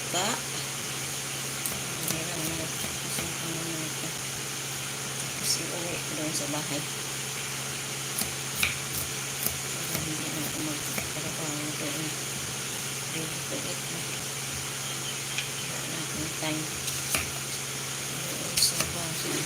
suka. Meron na ito. Kasi uwi doon sa bahay. Hindi na ako magpaparapahan ito. Ready to eat. Wala na akong time. Doon sa bahay.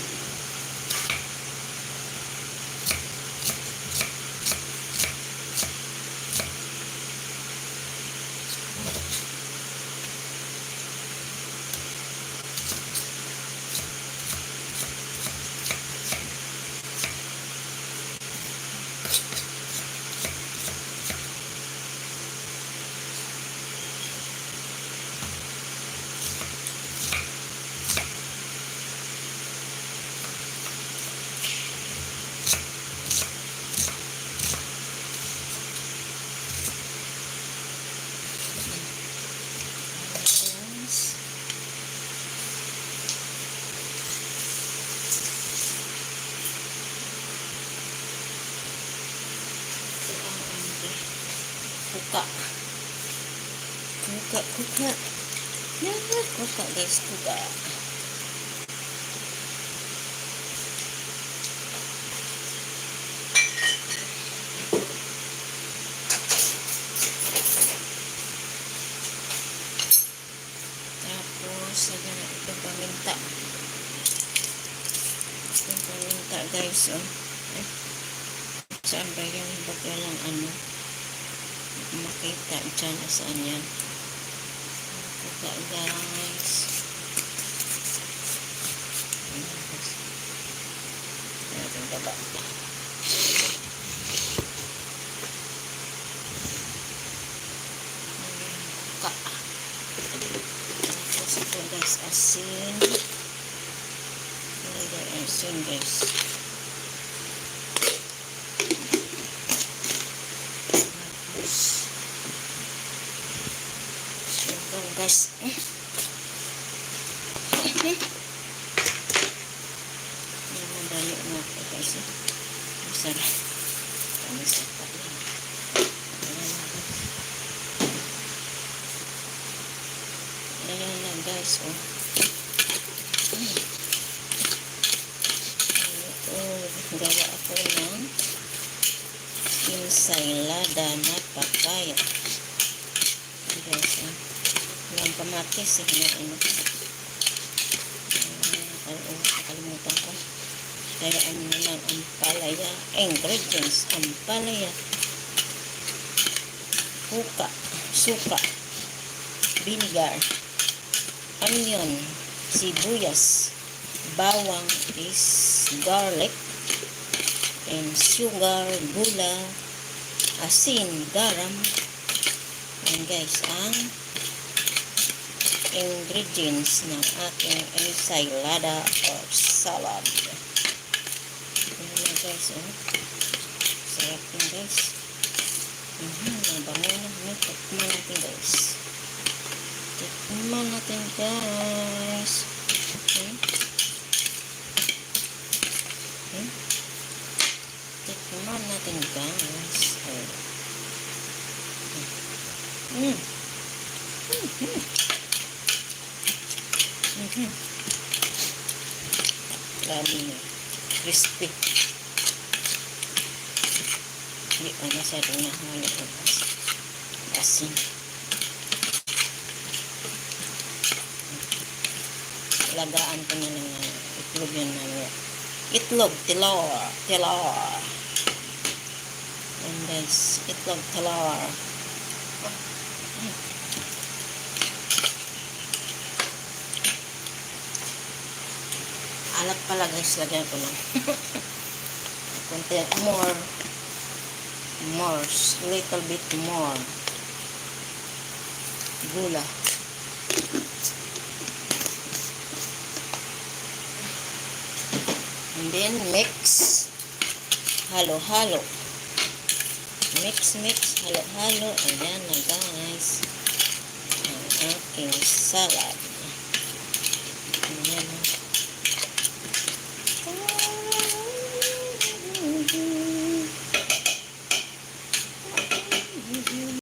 Kuka. Ya, kuka guys, kuka. Tapos, lagyan na itong paminta. Itong paminta guys, oh. Saan ba yan? Ba't yan ang makita dyan saan yan. Kuka guys. Ayan baba. Kuka. Tapos ito guys, asin. Ilagay asin guys. Guys, madali na ito guys. Masarap. Masarap. Ayan na guys. Gawa ako ng ensaylada na papaya. Guys, yung kamatis, nakalimutan ko. Kaya ano na lang, ampalaya, ingredients, ampalaya, kuka, suka, vinegar, onion, sibuyas, bawang is garlic, and sugar, gula, asin, garam, and guys, ang ingredients ng ating ensaylada or salad. Ano na guys, sarap yun guys. Nabango na. Tikman natin guys. Tikman natin guys. Tikman natin guys. Grabe niya. Crispy. Hindi pa masyadong nahalo ko. Asin. Lagaan ko na lang ng itlog yan na. Itlog, tilor. And guys, itlog, tilor. Alat pala guys, lagyan ko lang. Kunti more, little bit more gula. And then mix, halo-halo. Mix, halo-halo. Ayan na guys, ang aking salad.